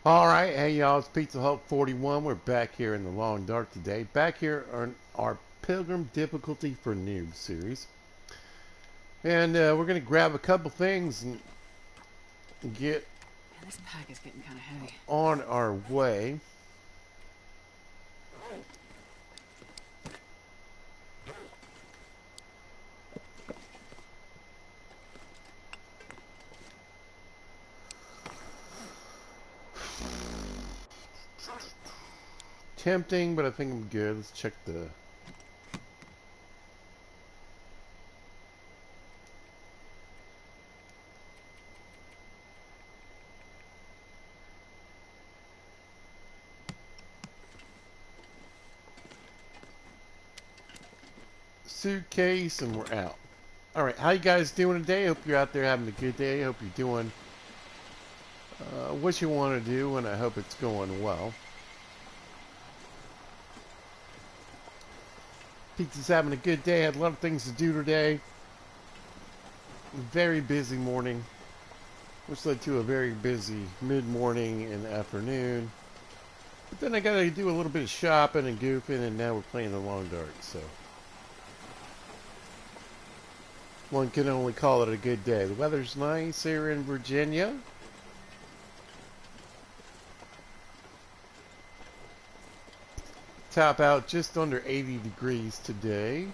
Alright, hey y'all, it's Pizza Hulk 41. We're back here in the long dark today. Back here on our Pilgrim Difficulty for Noobs series. And we're going to grab a couple things and get Man, this pack is getting kind of heavy. on our way. Tempting, but I think I'm good. Let's check the... suitcase, and we're out. Alright, how you guys doing today? Hope you're out there having a good day. Hope you're doing what you want to do, and I hope it's going well. Pizza's having a good day. Had a lot of things to do today. Very busy morning, which led to a very busy mid-morning and afternoon. But then I got to do a little bit of shopping and goofing, and now we're playing the long dark, so one can only call it a good day. The weather's nice here in Virginia. Top out just under 80 degrees today.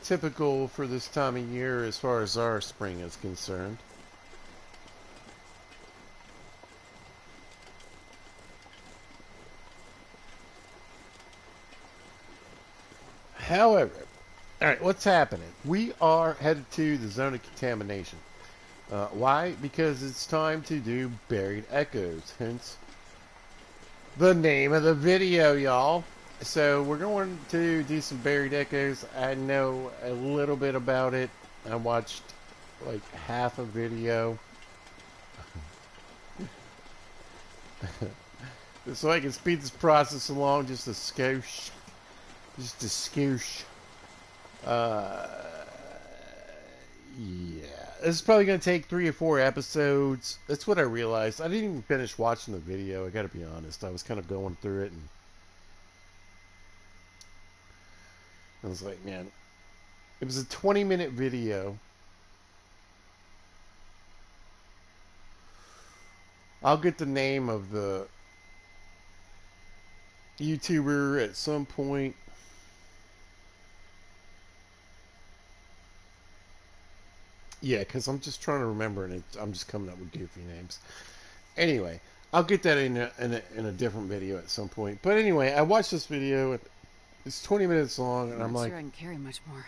Typical for this time of year as far as our spring is concerned. However, alright, what's happening? We are headed to the zone of contamination. Why? Because it's time to do Buried Echoes, hence the name of the video, y'all. So we're going to do some Buried Echoes. I know a little bit about it. I watched like half a video. So I can speed this process along just a skosh. Just a skoosh. Yeah. This is probably going to take 3 or 4 episodes. That's what I realized. I didn't even finish watching the video, I gotta be honest. I was kind of going through it and I was like, man, it was a 20-minute video. I'll get the name of the YouTuber at some point. Yeah, because I'm just trying to remember, and I'm just coming up with goofy names. Anyway, I'll get that in a different video at some point. But anyway, I watched this video. It's 20 minutes long, and I'm not like, sure I can carry much more.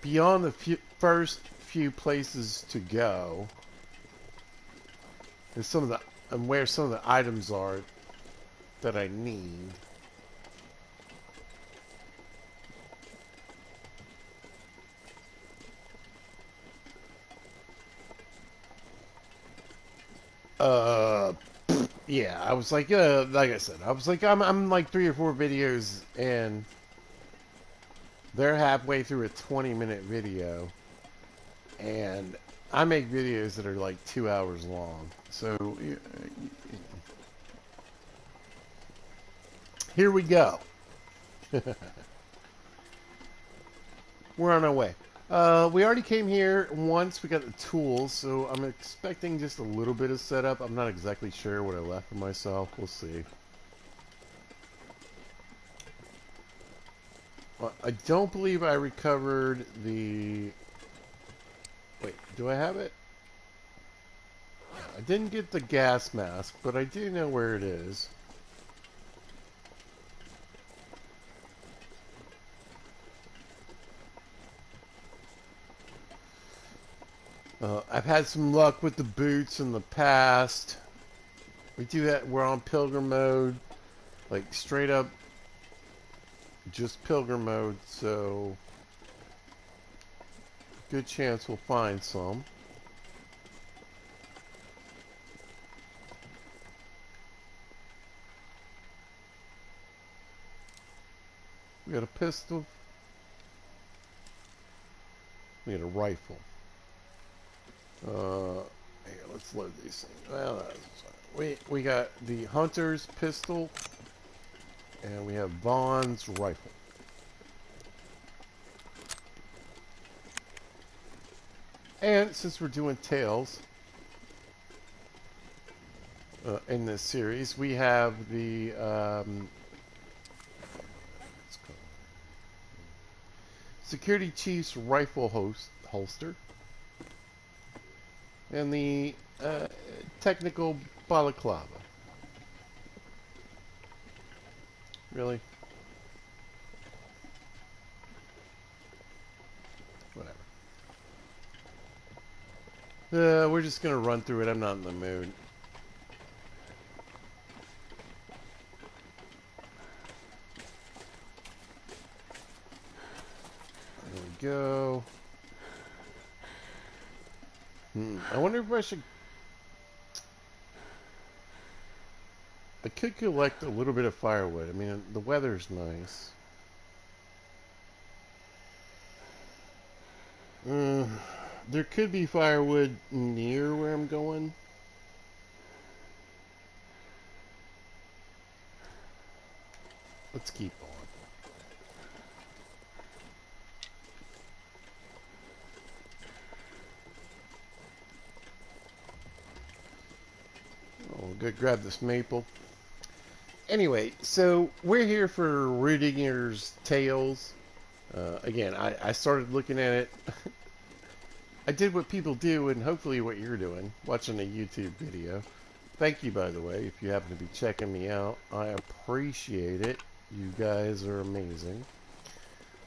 beyond the first few places to go, and where some of the items are that I need. Yeah, I was like I said, I was like, I'm like 3 or 4 videos, and they're halfway through a 20-minute video, and I make videos that are like 2 hours long. So here we go. We're on our way. We already came here once. We got the tools, so I'm expecting just a little bit of setup. I'm not exactly sure what I left for myself. We'll see. Well, I don't believe I recovered the... Wait, do I have it? I didn't get the gas mask, but I do know where it is. I've had some luck with the boots in the past. We do that. We're on Pilgrim mode, like straight up, just Pilgrim mode. So Good chance we'll find some. We got a pistol. We got a rifle. Here, let's load these things. Well, we got the Hunter's pistol, and we have Vaughn's rifle. And since we're doing Tales in this series, we have the Security Chief's rifle holster. And the technical balaclava. Really? Whatever. We're just gonna run through it. I'm not in the mood. There we go. I wonder if I should... I could collect a little bit of firewood. I mean, the weather's nice. There could be firewood near where I'm going. Let's keep on. Oh, go grab this maple. Anyway, so we're here for Rudiger's Tales. Again, I started looking at it. I did what people do, and hopefully what you're doing, watching a YouTube video. Thank you, by the way, if you happen to be checking me out. I appreciate it. You guys are amazing.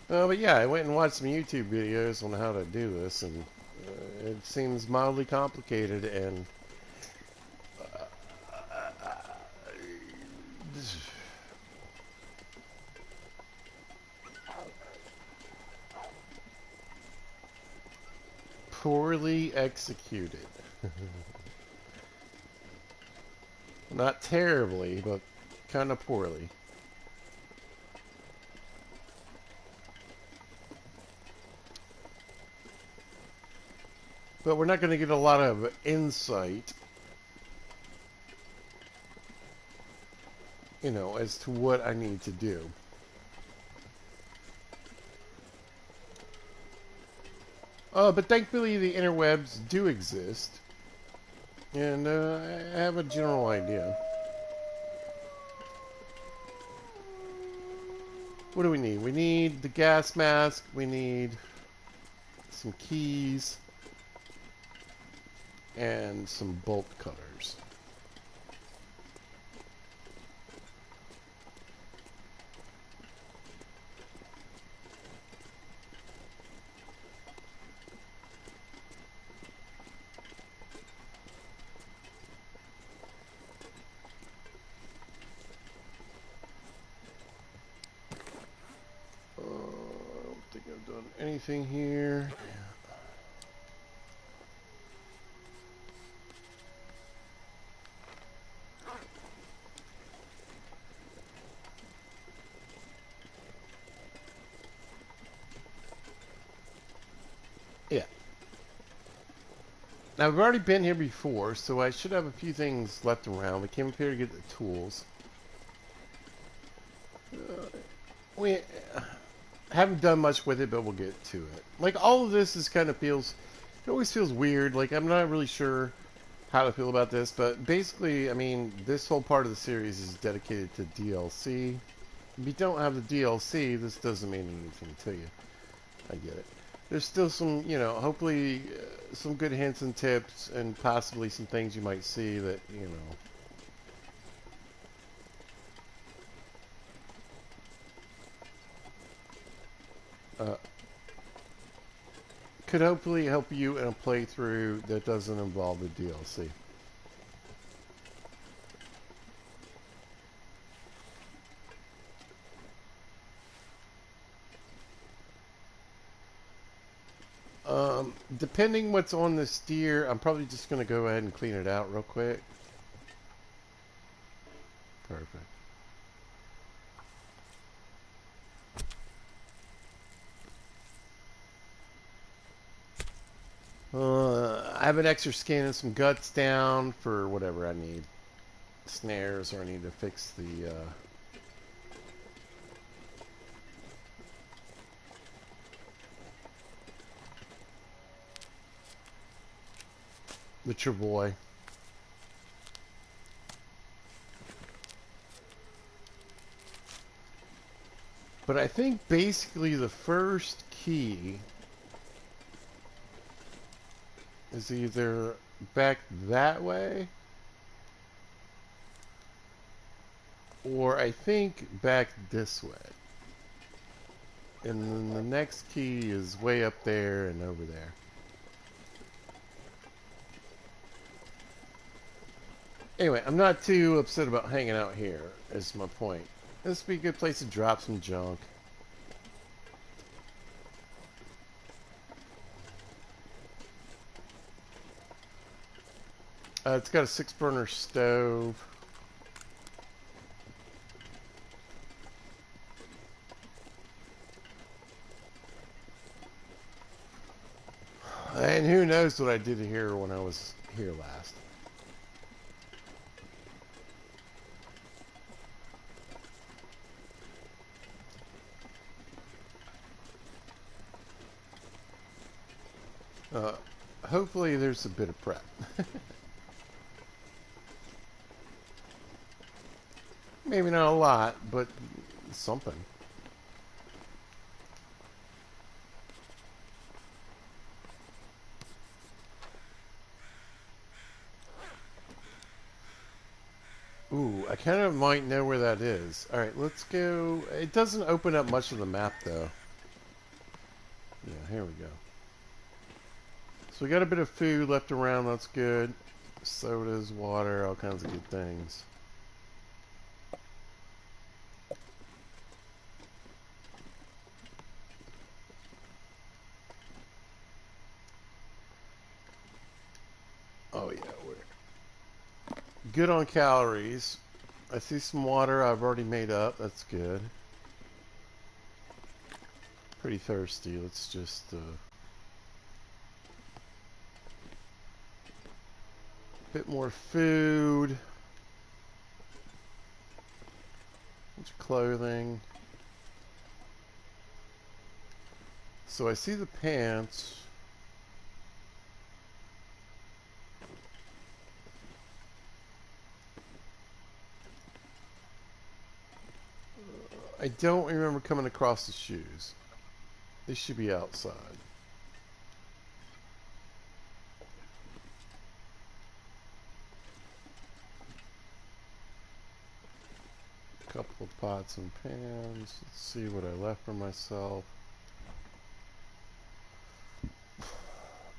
But yeah, I went and watched some YouTube videos on how to do this, and it seems mildly complicated, and poorly executed. Not terribly, but kind of poorly. But we're not going to get a lot of insight, you know, as to what I need to do. But thankfully the interwebs do exist. And I have a general idea. What do we need? We need the gas mask. We need some keys. And some bolt cutters. I don't think I've done anything here. Yeah. Now, we've already been here before, so I should have a few things left around. We came up here to get the tools. We haven't done much with it, but we'll get to it. Like, all of this is kind of feels... It always feels weird. Like, I'm not really sure how to feel about this, but basically, I mean, this whole part of the series is dedicated to DLC. If you don't have the DLC, this doesn't mean anything to you. I get it. There's still some, you know, hopefully some good hints and tips and possibly some things you might see that, you know, could hopefully help you in a playthrough that doesn't involve the DLC. Depending what's on the steer, I'm probably just going to go ahead and clean it out real quick. Perfect. I have an extra skin and some guts down for whatever I need. Snares, or I need to fix the Travoy. But I think basically the first key is either back that way, or I think back this way. And then the next key is way up there and over there. Anyway, I'm not too upset about hanging out here, is my point. This would be a good place to drop some junk. It's got a 6-burner stove. And who knows what I did here when I was here last. Hopefully there's a bit of prep. Maybe not a lot, but something. Ooh, I kind of might know where that is. Alright, let's go. It doesn't open up much of the map, though. Yeah, here we go. So we got a bit of food left around, that's good. Sodas, water, all kinds of good things. Oh yeah, we're good on calories. I see some water I've already made up, that's good. Pretty thirsty, let's just bit more food. Much clothing. So I see the pants. I don't remember coming across the shoes. They should be outside. Couple of pots and pans. Let's see what I left for myself.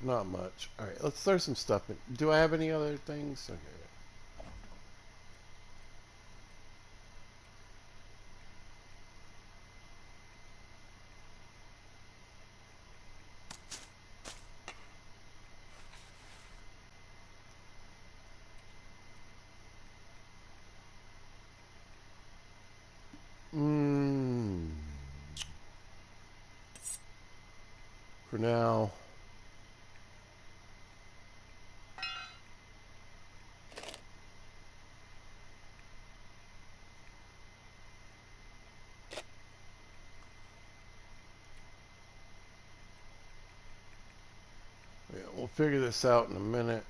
Not much. Alright, let's throw some stuff in. Do I have any other things? Okay. For now. Yeah, we'll figure this out in a minute.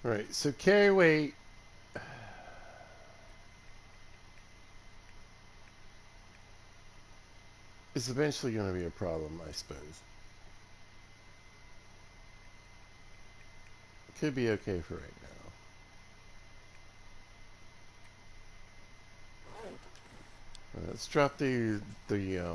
Alright, so carry weight. Is eventually going to be a problem, I suppose. Could be okay for right now. Let's drop the yeah.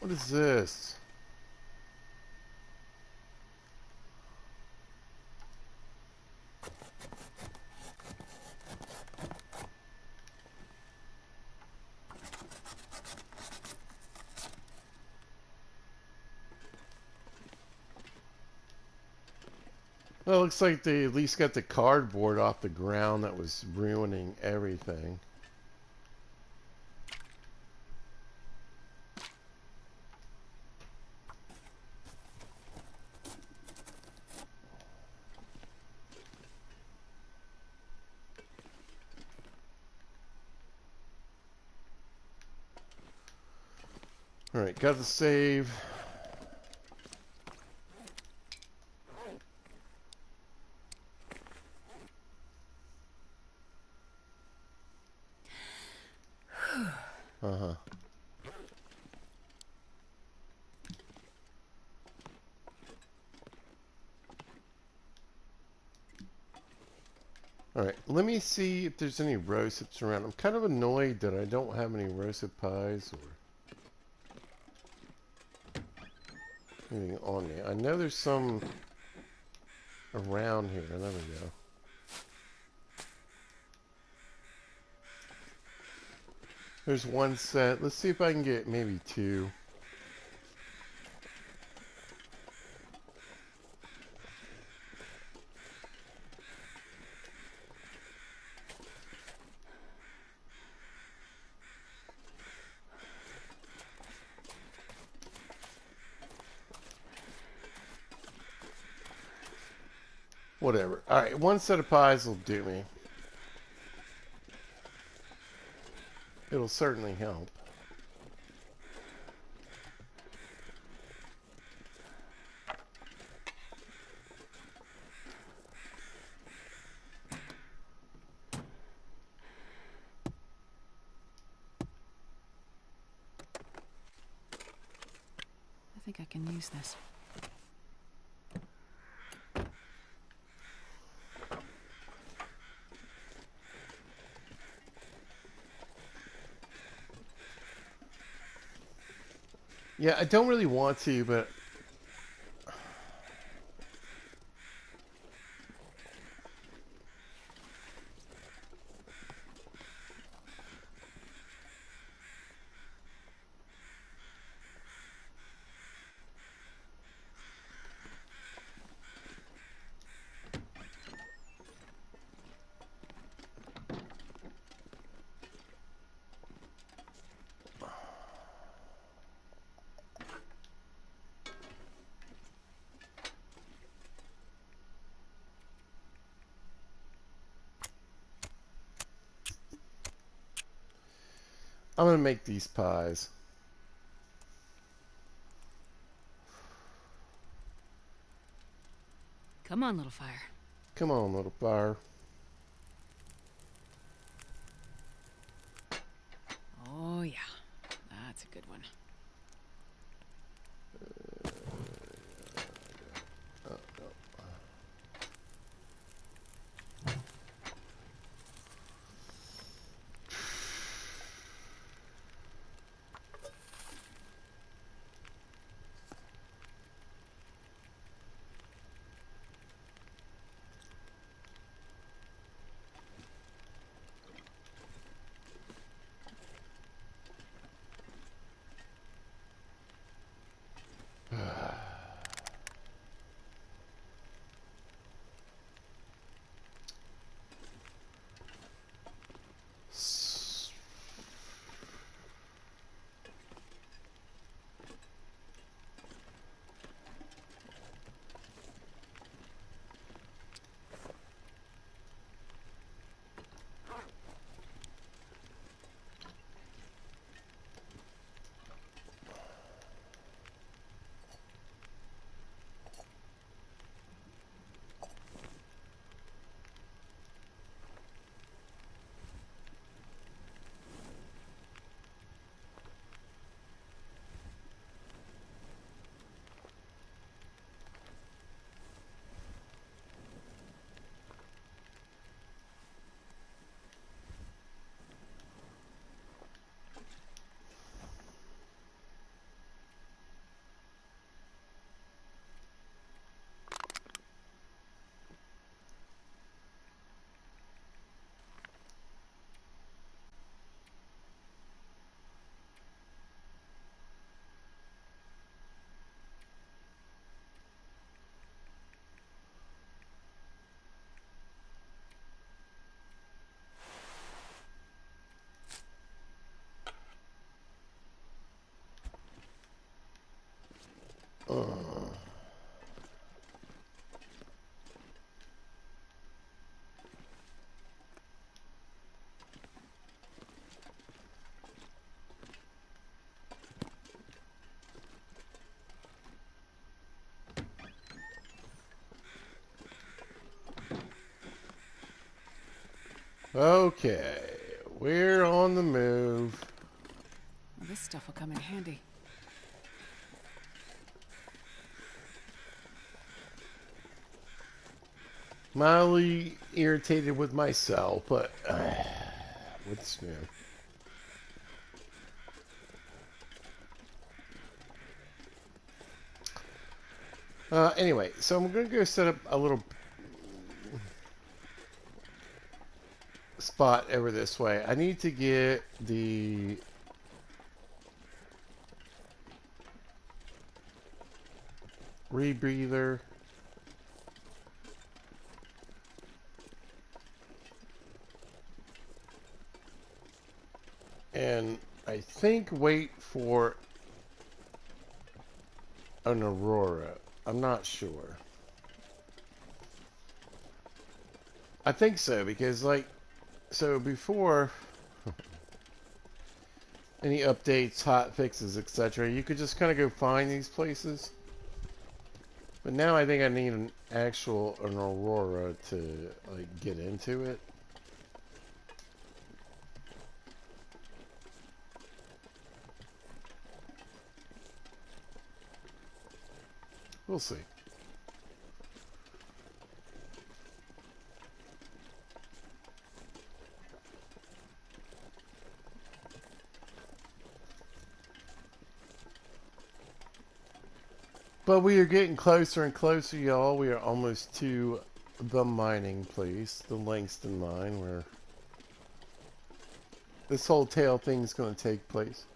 What is this? Well, it looks like they at least got the cardboard off the ground that was ruining everything. Alright, got the save. Uh-huh. Alright, let me see if there's any rosips around. I'm kind of annoyed that I don't have any rosip pies or anything on me. I know there's some around here. There we go. There's one set. Let's see if I can get maybe two. Whatever. Alright, one set of pies will do me. It'll certainly help. I think I can use this. Yeah, I don't really want to, but I'm gonna make these pies. Come on, little fire. Come on, little fire. Oh, yeah. That's a good one. Okay, we're on the move. Well, this stuff will come in handy. Mildly irritated with myself, but what's new? Anyway, so I'm going to go set up a little spot over this way. I need to get the rebreather. And I think wait for an aurora. I'm not sure. I think so, because like, so before any updates, hot fixes, etc., you could just kind of go find these places. But now I think I need an aurora to like get into it. We'll see. But we are getting closer and closer, y'all. We are almost to the mining place, the Langston mine, where this whole tail thing is going to take place.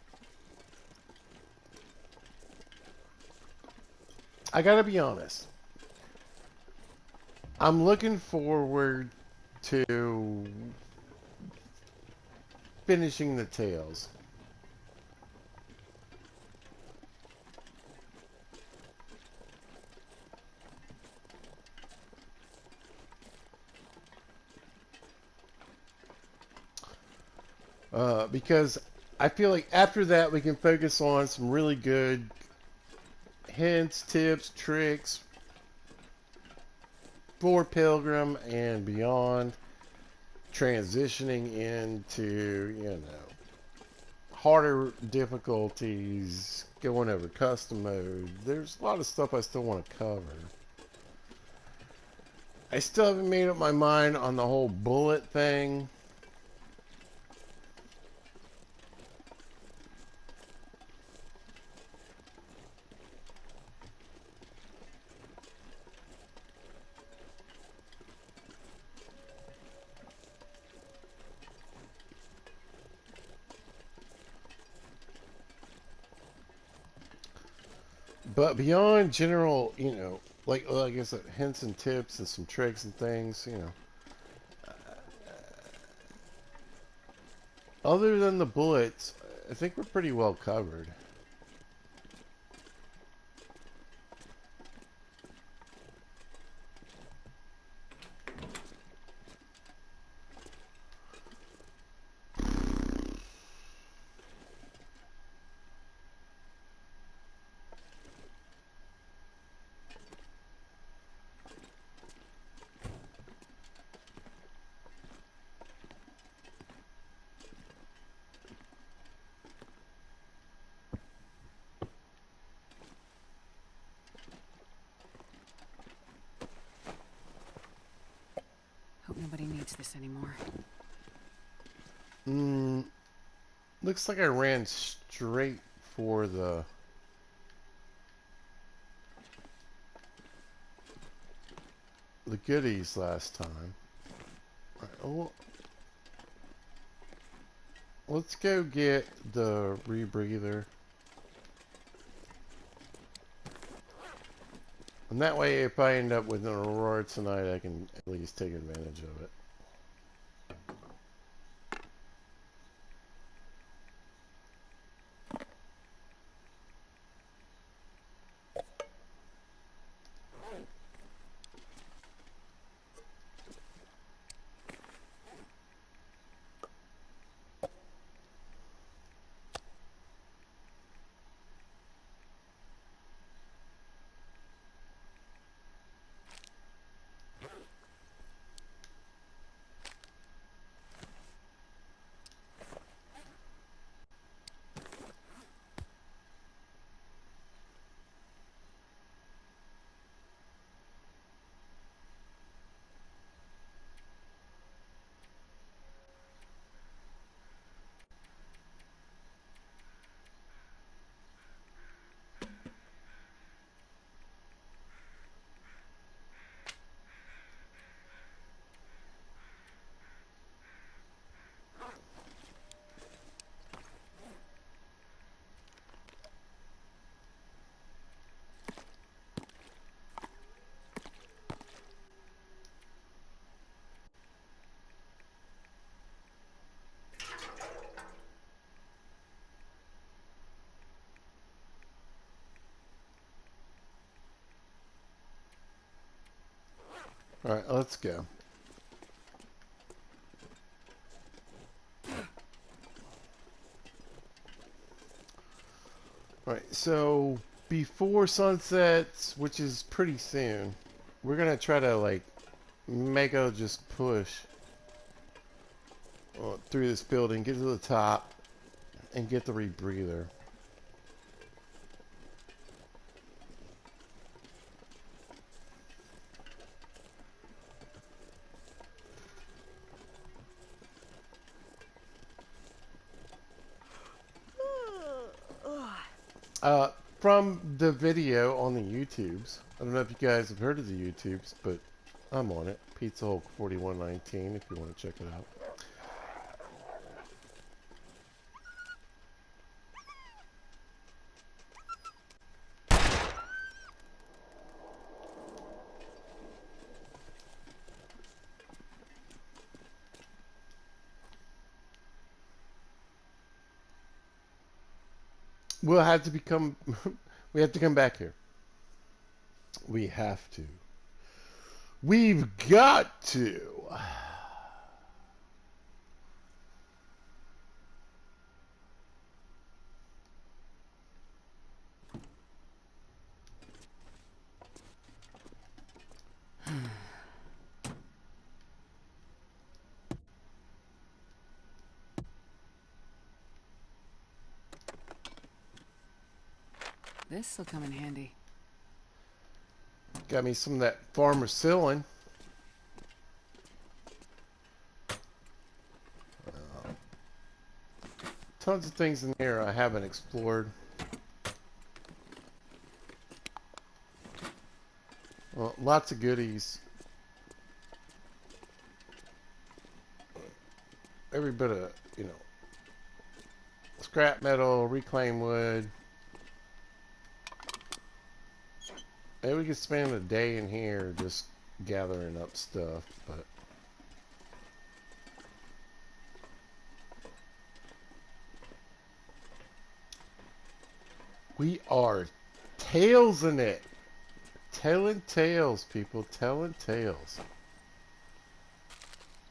I gotta be honest. I'm looking forward to finishing the tails. Because I feel like after that we can focus on some really good hints, tips, tricks for Pilgrim and beyond, transitioning into, you know, harder difficulties, going over custom mode. There's a lot of stuff I still want to cover. I still haven't made up my mind on the whole bullet thing. But beyond general, you know, like I said, hints and tips and some tricks and things, you know. Other than the bullets, I think we're pretty well covered. Hope nobody needs this anymore. Looks like I ran straight for the goodies last time. All right, well, let's go get the rebreather. And that way, if I end up with an aurora tonight, I can at least take advantage of it. Alright, let's go. Alright, so before sunsets, which is pretty soon, we're gonna try to like make a just push through this building, get to the top, and get the rebreather. From the video on the YouTubes, I don't know if you guys have heard of the YouTubes, but I'm on it. Pizza Hulk 4119 if you want to check it out. We'll have to become. We have to come back here. We have to. We've got to. This'll come in handy. Got me some of that farmer ceiling. Tons of things in here I haven't explored. Well, lots of goodies. Every bit of, scrap metal, reclaimed wood. Maybe we could spend a day in here just gathering up stuff, but we are tails in it. Telling tales, people. Telling tales.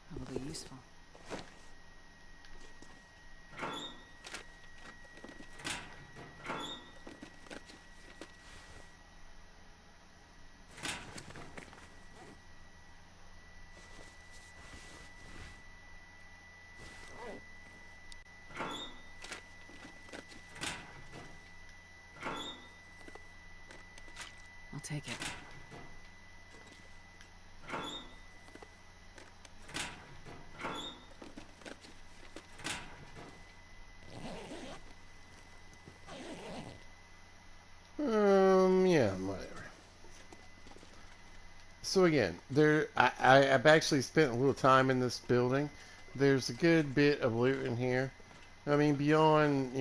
That will be useful. I'll take it. Yeah, whatever. So again, I've actually spent a little time in this building. There's a good bit of loot in here. I mean, beyond,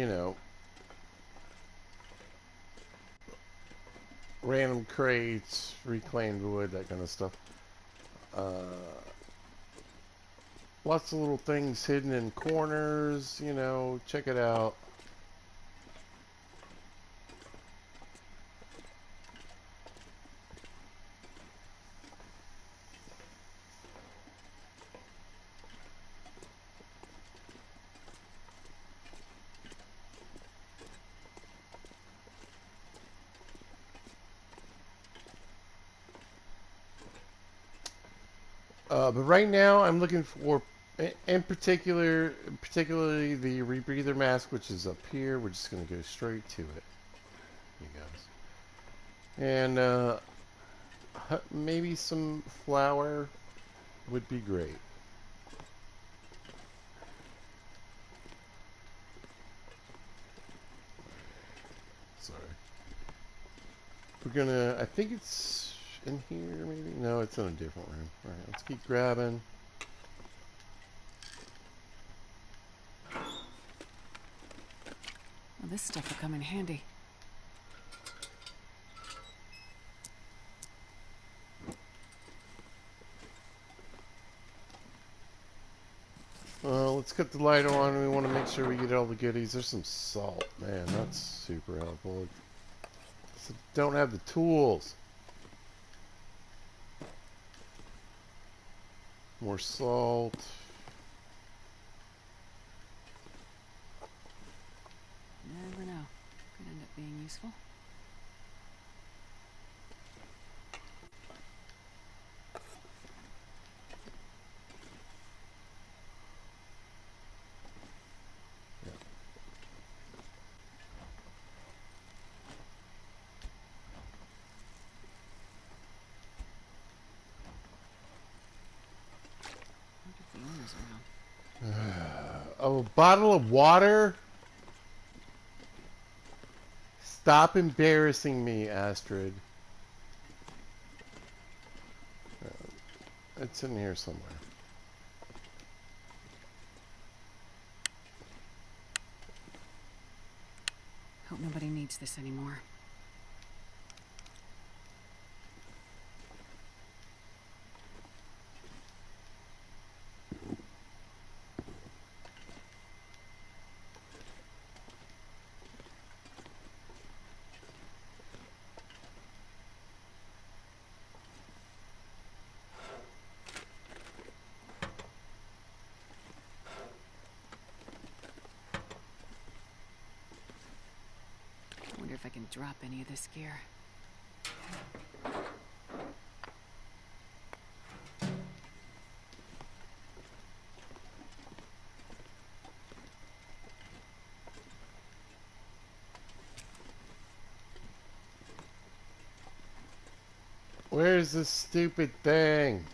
random crates, reclaimed wood, that kind of stuff. Lots of little things hidden in corners, check it out. But right now, I'm looking for, particularly the rebreather mask, which is up here. We're just going to go straight to it, you guys. And maybe some flour would be great. Sorry. We're gonna, I think it's in here, maybe? No, it's in a different room. Alright, let's keep grabbing. Well, this stuff will come in handy. Let's cut the light on. We want to make sure we get all the goodies. There's some salt. Man, that's super helpful. So don't have the tools. More salt. Never know. Could end up being useful. Wonder if the owner's around. Oh, a bottle of water? Stop embarrassing me, Astrid. It's in here somewhere. Hope nobody needs this anymore. I wonder if I can drop any of this gear. Where's this stupid thing?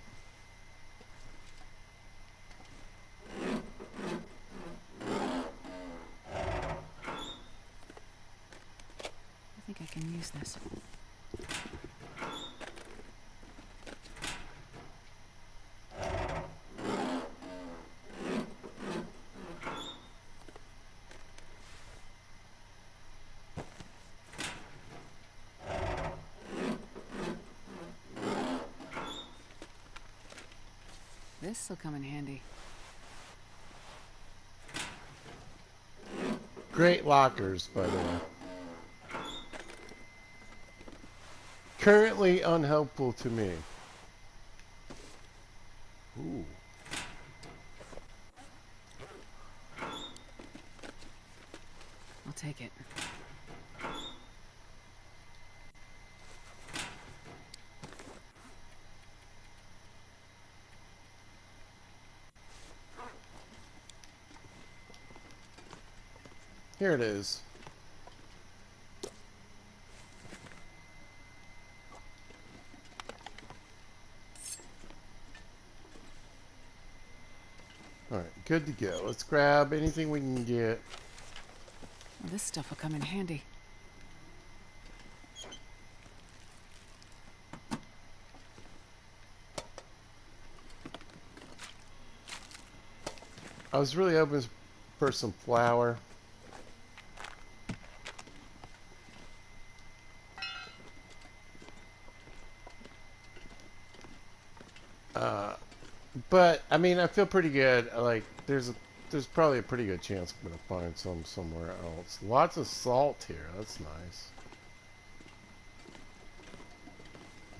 I think I can use this. This'll come in handy. Great lockers, by the way. Currently unhelpful to me. Ooh. I'll take it. Here it is. Alright, good to go. Let's grab anything we can get. Well, this stuff will come in handy. I was really hoping for some flour. But I mean, I feel pretty good. Like there's probably a pretty good chance I'm gonna find some somewhere else. Lots of salt here. That's nice.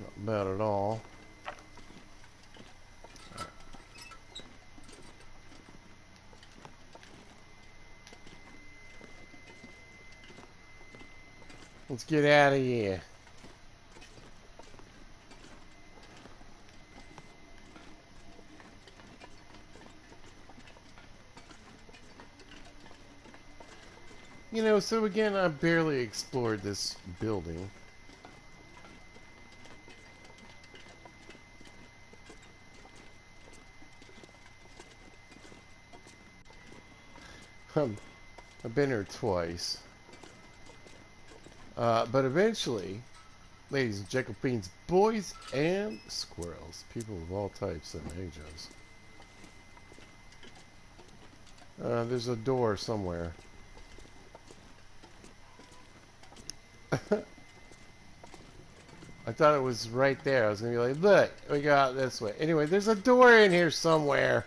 Not bad at all. Let's get out of here. You know, so again, I barely explored this building. I've been here twice. But eventually, ladies and gentlemen, boys and squirrels, people of all types and ages. There's a door somewhere. I thought it was right there. I was going to be like, look, we go out this way. Anyway, there's a door in here somewhere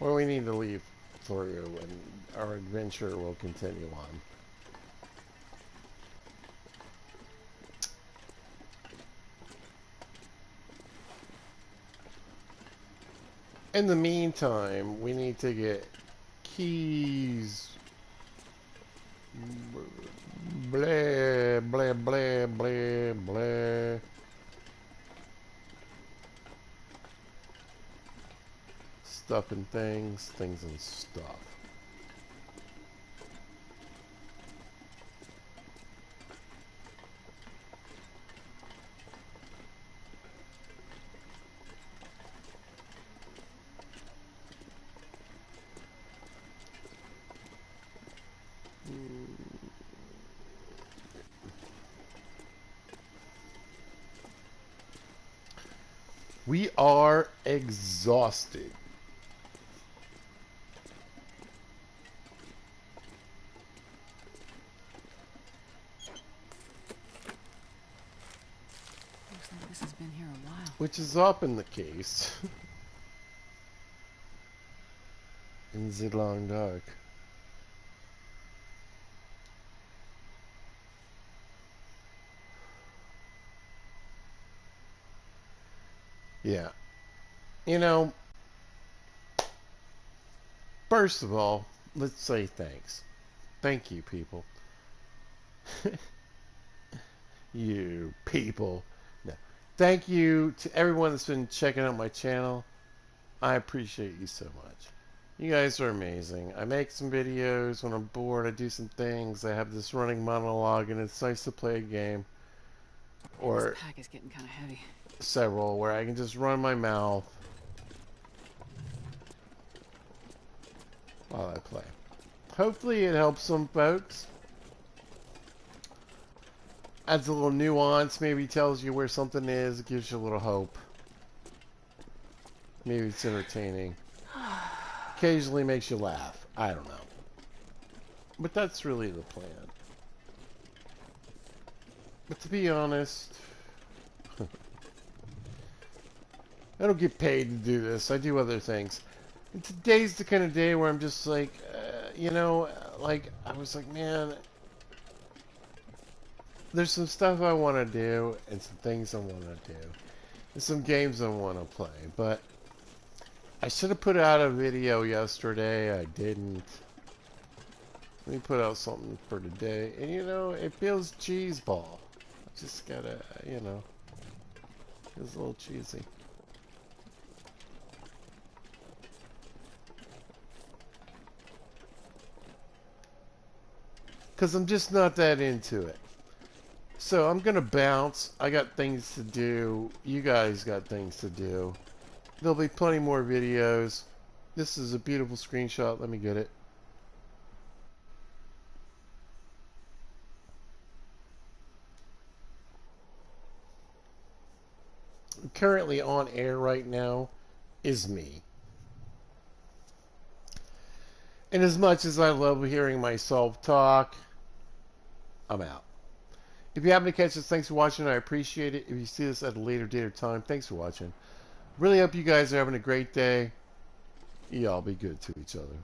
where we need to leave through, and our adventure will continue on. In the meantime, we need to get keys. Blah, blah, blah, blah, blah. Stuff and things, things and stuff. We are exhausted. Looks like this has been here a while. Which is often the case. In the long dark. Yeah. You know, first of all, let's say thanks. Thank you, people. You people. No. Thank you to everyone that's been checking out my channel. I appreciate you so much. You guys are amazing. I make some videos when I'm bored. I do some things. I have this running monologue, and it's nice to play a game. Or This pack is getting kind of heavy. several where I can just run my mouth while I play. Hopefully it helps some folks. Adds a little nuance, maybe tells you where something is, gives you a little hope. Maybe it's entertaining. Occasionally makes you laugh. I don't know. But that's really the plan. But to be honest, I don't get paid to do this. I do other things. And today's the kind of day where I'm just like, you know, like, I was like, man, there's some stuff I want to do and some things I want to do. And some games I want to play. But I should have put out a video yesterday. I didn't. Let me put out something for today. And, you know, it feels cheeseball. I just gotta, you know, it's a little cheesy. Because I'm just not that into it. So I'm going to bounce. I got things to do. You guys got things to do. There'll be plenty more videos. This is a beautiful screenshot. Let me get it. Currently on air right now is me. And as much as I love hearing myself talk, I'm out. If you happen to catch this, thanks for watching. I appreciate it. If you see this at a later date or time, thanks for watching. Really hope you guys are having a great day. Y'all be good to each other.